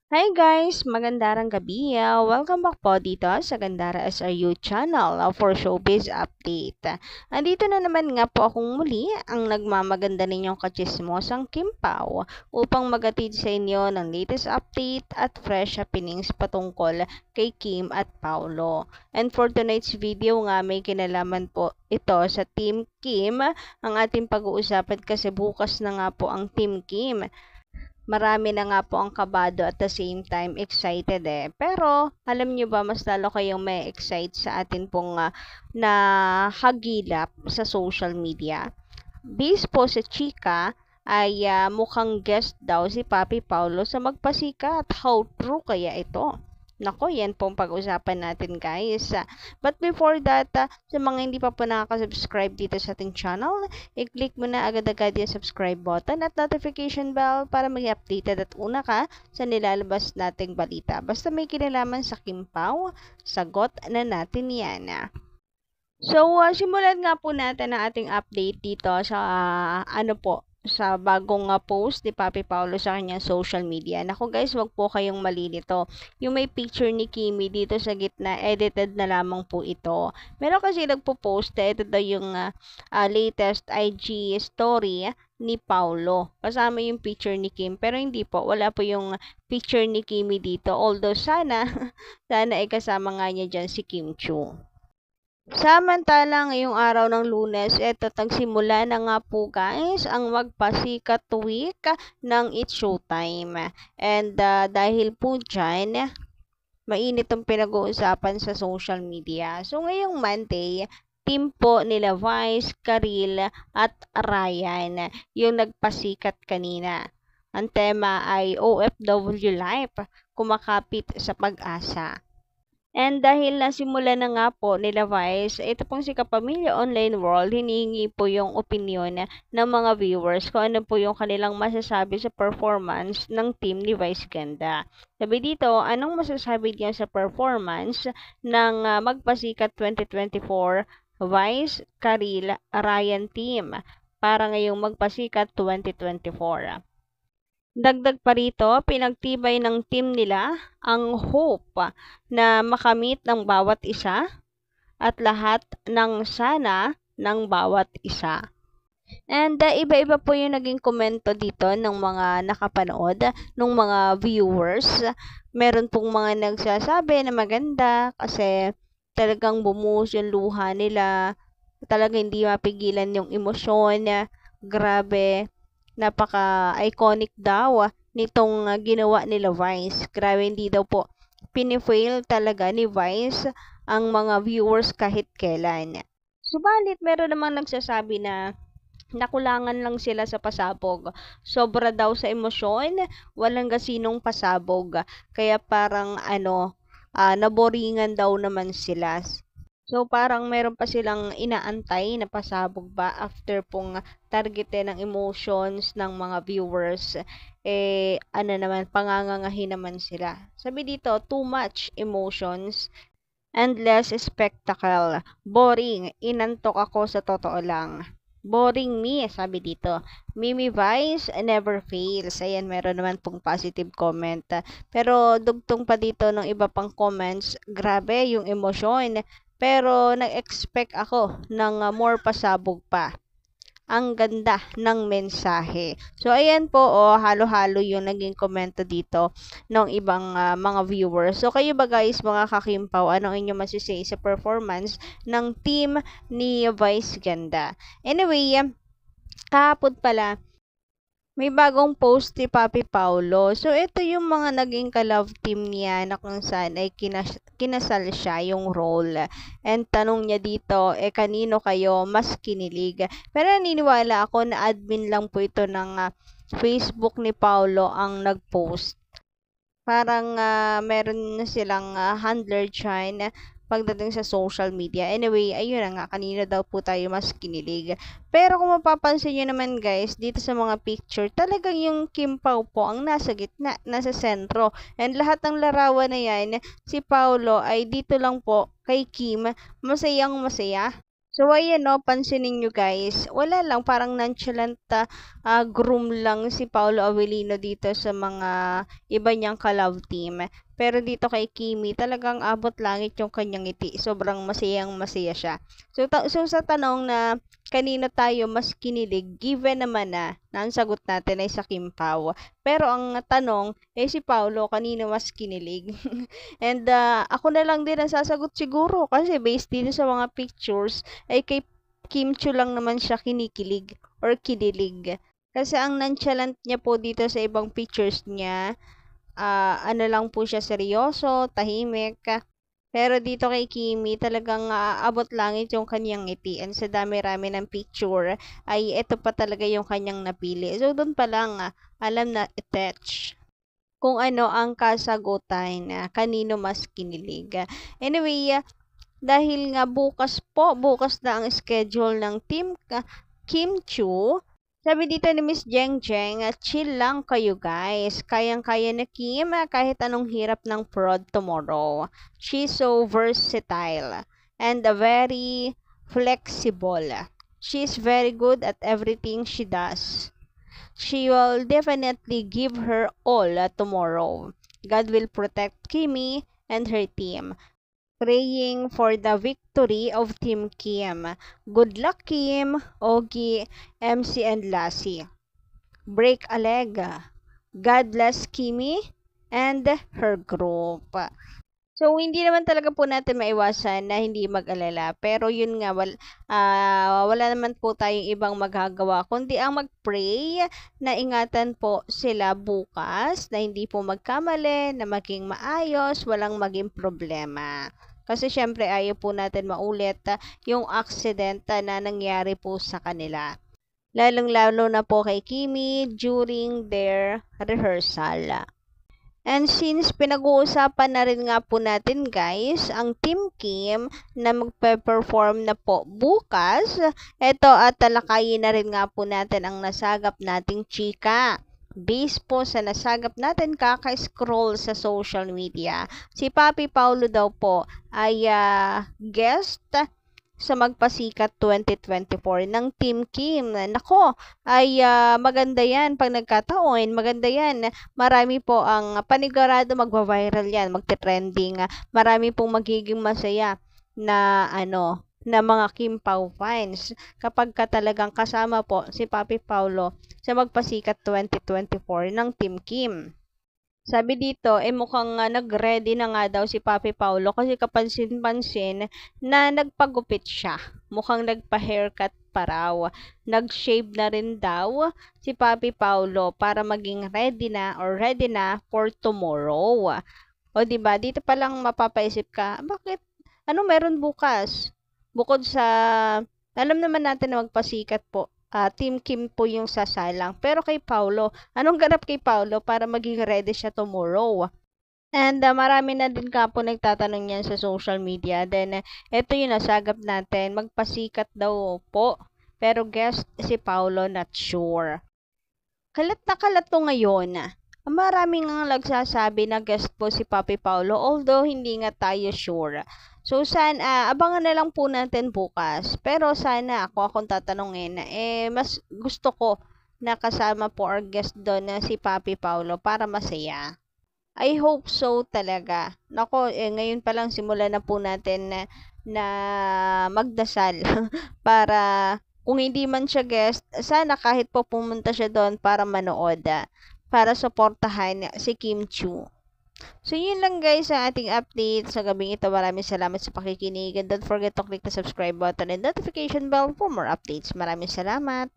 Hi guys! Magandang gabi. Welcome back po dito sa Gandara SRU channel for Showbiz Update. Andito na naman nga po akong muli ang nagmamaganda ninyong kachismosang Kim Pao upang magatid sa inyo ng latest update at fresh happenings patungkol kay Kim at Paolo. And for tonight's video nga may kinalaman po ito sa Team Kim ang ating pag-uusapan kasi bukas na nga po ang Team Kim. Marami na nga po ang kabado at the same time excited Pero alam nyo ba mas lalo kayong may excite sa atin pong na hagilap sa social media. Based po sa chika ay mukhang guest daw si Papi Paulo sa Magpasikat. How true kaya ito? Nako, yan pong pag-usapan natin guys. But before that, sa mga hindi pa po nakaka-subscribe dito sa ating channel, i-click mo na agad-agad yung subscribe button at notification bell para maging updated at una ka sa nilalabas nating balita. Basta may kinalaman sa Kim Pao, sagot na natin yan. So, simulan nga po natin ang ating update dito sa sa bagong post ni Papi Paulo sa kanyang social media. Naku guys, wag po kayong malilito. Yung may picture ni Kimi dito sa gitna, edited na lamang po ito. Meron kasi nagpo-post, ito daw yung latest IG story ni Paulo. Kasama yung picture ni Kim, pero hindi po, wala po yung picture ni Kimi dito. Although sana, sana ay kasama nga niya dyan si Kim Chu. Samantalang ngayong araw ng Lunes, eto tagsimula na nga po guys ang Magpasikat Week ng It's Showtime. And dahil po dyan, mainit ang pinag-uusapan sa social media. So ngayong Monday, team po nila Vice, Karil at Ryan yung nagpasikat kanina. Ang tema ay OFW Life, kumakapit sa pag-asa. And dahil nasimula na nga po nila Vice, ito pong si Kapamilya Online World, hinihingi po yung opinion ng mga viewers kung ano po yung kanilang masasabi sa performance ng team ni Vice Ganda. Sabi dito, anong masasabi niya sa performance ng Magpasikat 2024 Vice, Karil, Ryan team para ngayong Magpasikat 2024? Dagdag pa rito, pinagtibay ng team nila ang hope na makamit ng bawat isa at lahat ng sana ng bawat isa. And iba-iba po yung naging komento dito ng mga nakapanood, ng mga viewers. Meron pong mga nagsasabi na maganda kasi talagang bumuhos yung luha nila. Talagang hindi mapigilan yung emosyon. Grabe, napaka-iconic daw nitong ginawa nila Vice. Grabe, hindi daw po pinifail talaga ni Vice ang mga viewers kahit kailan. Subalit, meron namang nagsasabi na nakulangan lang sila sa pasabog. Sobra daw sa emosyon, walang gasinong pasabog. Kaya parang naboringan daw naman sila. So, parang meron pa silang inaantay na pasabog ba after pong targetin ng emotions ng mga viewers. Pangangangahin naman sila. Sabi dito, too much emotions and less spectacle. Boring. Inantok ako sa totoo lang. Boring me, sabi dito. Mimi Vice never fails. Ayan, meron naman pong positive comment. Pero dugtong pa dito ng iba pang comments. Grabe yung emosyon. Pero nag-expect ako ng more pasabog pa. Ang ganda ng mensahe. So, ayan po, halo-halo yung naging komento dito ng ibang mga viewers. So, kayo ba guys, mga kakimpaw, anong inyong masisay sa performance ng team ni Vice Ganda? Anyway, kahapon pala, may bagong post ni Papi Paulo. So, ito yung mga naging ka-love team niya na kung saan ay kinasal siya yung role. And tanong niya dito, kanino kayo mas kinilig? Pero naniniwala ako na admin lang po ito ng Facebook ni Paulo ang nag-post. Parang meron silang handler dyan pagdating sa social media. Anyway, ayun na nga, kanina daw po tayo mas kinilig. Pero kung mapapansin nyo naman guys, dito sa mga picture, talagang yung Kim Pao po ang nasa gitna, nasa sentro. And lahat ng larawan na yan, si Paolo ay dito lang po kay Kim, masayang masaya. So, ayan no, pansinin nyo guys, wala lang, parang nonchalant groom lang si Paolo Avellino dito sa mga iba niyang ka-love team. Pero dito kay Kimi, talagang abot langit yung kanyang ngiti. Sobrang masayang masaya siya. So sa tanong na kanino tayo mas kinilig, given naman na ang sagot natin ay sa Kim Pao. Pero ang tanong, si Paolo, kanino mas kinilig? And ako na lang din ang sasagot siguro kasi based dito sa mga pictures, ay kay Kim Chu lang naman siya kinikilig or kinilig. Kasi ang nonchalant niya po dito sa ibang pictures niya, ano lang po siya seryoso, tahimik. Pero dito kay Kimi, talagang abot langit yung kanyang ngiti. And sa dami-rami ng picture, ay ito pa talaga yung kanyang napili. So, doon pa lang, alam na attach kung ano ang kasagutan, kanino mas kinilig. Anyway, dahil nga bukas na ang schedule ng Team Kim Chu, sabi dito ni Miss Jeng Jeng, chill lang kayo guys. Kayang-kaya na Kim kahit anong hirap ng prod tomorrow. She's so versatile and very flexible. She's very good at everything she does. She will definitely give her all tomorrow. God will protect Kimi and her team. Praying for the victory of Team Kim. Good luck, Kim, Ogie, MC, and Lassie. Break a leg. God bless Kimi and her group. So, hindi naman talaga po natin maiwasan na hindi mag-alala. Pero yun nga, wala naman po tayong ibang magagawa, kundi ang mag-pray na ingatan po sila bukas, na hindi po magkamali, na maging maayos, walang maging problema. Kasi syempre ayaw po natin maulit yung accident na nangyari po sa kanila. Lalong-lalo na po kay Kimi during their rehearsal. And since pinag-uusapan na rin nga po natin guys, ang Team Kim na magpe-perform na po bukas, eto at talakayin na rin nga po natin ang nasagap nating chika. Based po sa nasagap natin kaka-scroll sa social media, si Papi Paulo daw po ay guest sa Magpasikat 2024 ng Team Kim. Nako, ay maganda yan pag nagkataon. Maganda yan. Marami po ang panigurado magva-viral yan, magte-trending. Marami pong magiging masaya na na mga Kim Pao fans kapag talagang kasama po si Papi Paulo sa Magpasikat 2024 ng Team Kim. Sabi dito, mukhang nag-ready na nga daw si Papi Paulo kasi kapansin-pansin na nagpagupit siya. Mukhang nagpa-haircut pa raw. Nag-shave na rin daw si Papi Paulo para maging ready na for tomorrow. O diba, dito pa lang mapapaisip ka, bakit? Ano meron bukas? Bukod sa, alam naman natin na magpasikat po. Team Kim po yung sasalang. Pero kay Paulo, anong ganap kay Paulo para maging ready siya tomorrow? And marami na din ka po nagtatanong yan sa social media. Then, ito yung nasagap natin. Magpasikat daw po. Pero guest si Paulo, not sure. Kalat na kalat to ngayon. Maraming nga nagsasabi na guest po si Papi Paulo, although hindi nga tayo sure. So, abangan na lang po natin bukas. Pero sana, akong tatanungin, mas gusto ko na kasama po our guest doon na si Papi Paulo para masaya. I hope so talaga. Nako, ngayon pa lang simulan na po natin na magdasal para kung hindi man siya guest, sana kahit po pumunta siya doon para manood, para suportahan si Kim Chu. So, yun lang guys ang ating update sa gabing ito. Maraming salamat sa pakikinig. And don't forget to click the subscribe button and notification bell for more updates. Maraming salamat.